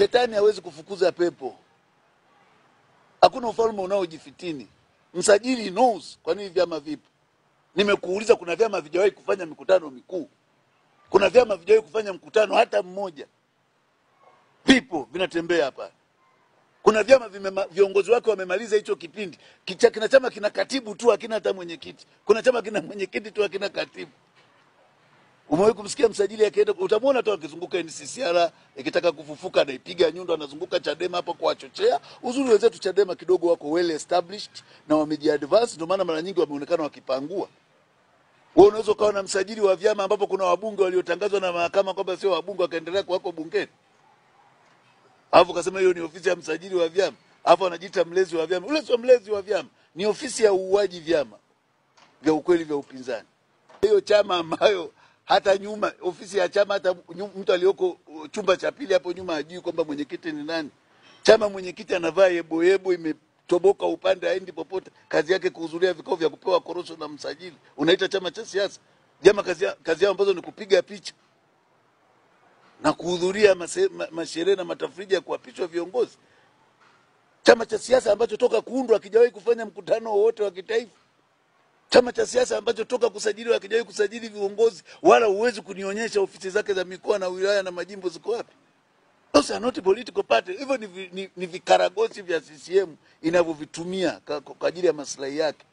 Shetani hawezi kufukuza pepo. Hakuna ufalme unaojifitini. Msajili knows kwa nini vyama vipo. Nimekuuliza, kuna vyama havijawahi kufanya mikutano mikuu. Kuna vyama havijawahi kufanya mkutano hata mmoja. Vipo vinatembea hapa. Kuna vyama viongozi wake wamemaliza hicho kipindi. Kina chama kina katibu tu, hakina hata mwenyekiti. Kuna chama kina mwenyekiti tu, hakina katibu. Umewahi kumsikia msajili akaenda? Utamwona tu akizunguka NCCR ikitaka kufufuka, anaipiga nyundo, anazunguka Chadema hapo kuwachochea. Uzuri wenzetu Chadema kidogo wako well established na wamejiadvance, ndio maana mara nyingi wameonekana wakipangua. Wewe unaweza kuwa na msajili wa vyama ambapo kuna wabunge waliotangazwa na mahakama kwamba sio wabunge, wakaendelea kuwako bungeni. Alafu kasema hiyo ni ofisi ya msajili wa vyama. Alafu anajiita mlezi wa vyama. Ule sio mlezi wa vyama, ni ofisi ya uuaji vyama vya ukweli vya upinzani. Hiyo chama ambayo hata nyuma ofisi ya chama, hata mtu aliyoko chumba cha pili hapo nyuma hajui kwamba mwenyekiti ni nani. Chama mwenyekiti anavaa yebo imetoboka upande, haendi popote. Kazi yake kuhudhuria vikao vya kupewa korosho na msajili. Unaita chama cha siasa? Jama kazi yao ambazo ni kupiga picha na kuhudhuria masherehe na matafrija ya kuapishwa viongozi. Chama cha siasa ambacho toka kuundwa hakijawahi kufanya mkutano wowote wa kitaifa. Chama cha siasa ambacho toka kusajiliwa hakijawahi kusajili viongozi, wala uwezi kunionyesha ofisi zake za mikoa na wilaya na majimbo ziko wapi. Those are not political party. Hivyo ni vikaragosi vya CCM inavyovitumia kwa ajili ya maslahi yake.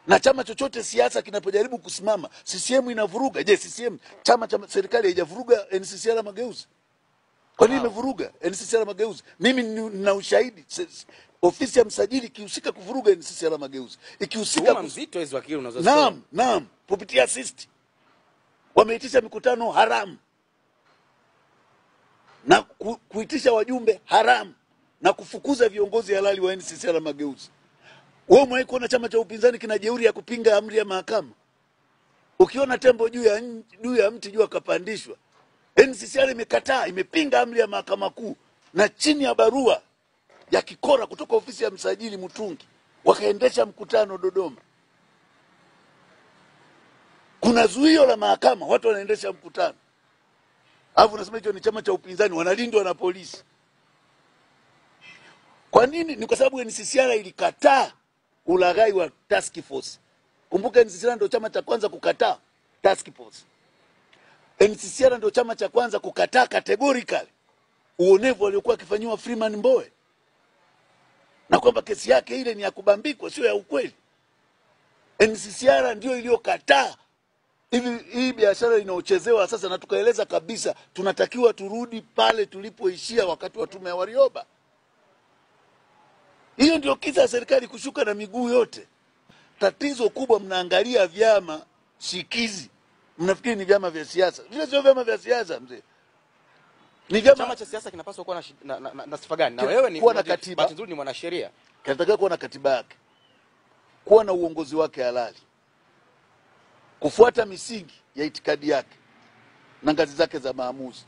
Na chama chochote siasa kinapojaribu kusimama, CCM inavuruga. Je, CCM chama cha serikali haijavuruga NCCR Mageuzi? Kwa nini imevuruga NCCR Mageuzi? Mimi nina ushahidi. Ofisi ya msajili ikihusika kuvuruga NCCR Mageuzi, ikihusika mzito hizo akili unazosema. Naam, kupitia assist. Wameitisha mikutano haramu. Na kuitisha wajumbe haramu na kufukuza viongozi halali wa NCCR Mageuzi. Wewe umewahi kuona chama cha upinzani kina jeuri ya kupinga amri ya mahakama? Ukiona tembo juu ya mti juu akapandishwa, NCCR imekataa, imepinga amri ya mahakama kuu, na chini ya barua ya kikora kutoka ofisi ya msajili Mutungi wakaendesha mkutano Dodoma. Kuna zuio la mahakama, watu wanaendesha mkutano. Alafu unasema hicho ni chama cha upinzani, wanalindwa na polisi. Kwa nini? Ni kwa sababu NCCR ilikataa ulaghai wa task force. Kumbuka NCCR ndio chama cha kwanza kukataa task force. NCCR ndio chama cha kwanza kukataa categorically uonevu aliokuwa akifanywa Freeman Mbowe, na kwamba kesi yake ile ni ya kubambikwa, sio ya ukweli. NCCR ndio iliyokataa hii biashara inaochezewa sasa, na tukaeleza kabisa tunatakiwa turudi pale tulipoishia wakati wa tume ya Warioba. Hiyo ndio kisa serikali kushuka na miguu yote. Tatizo kubwa, mnaangalia vyama shikizi, mnafikiri ni vyama vya siasa. Vile sio vyama vya siasa mzee. Ni chama cha siasa kinapaswa kuwa na sifa gani? Na wewe ni kuwa na katiba. Bahati nzuri ni mwanasheria. Kinataka kuwa na katiba yake. Kuwa na uongozi wake halali. Kufuata misingi ya itikadi yake na ngazi zake za maamuzi.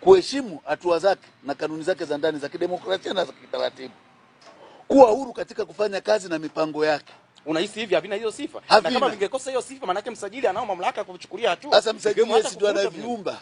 Kuheshimu hatua zake na kanuni zake za ndani za kidemokrasia na za kitaratibu. Kuwa huru katika kufanya kazi na mipango yake. Unahisi hivi havina hiyo sifa? Havina. Na kama vingekosa hiyo sifa, maana yake msajili anao mamlaka ya kuchukulia hatua. Sasa msajili ndio anaviumba.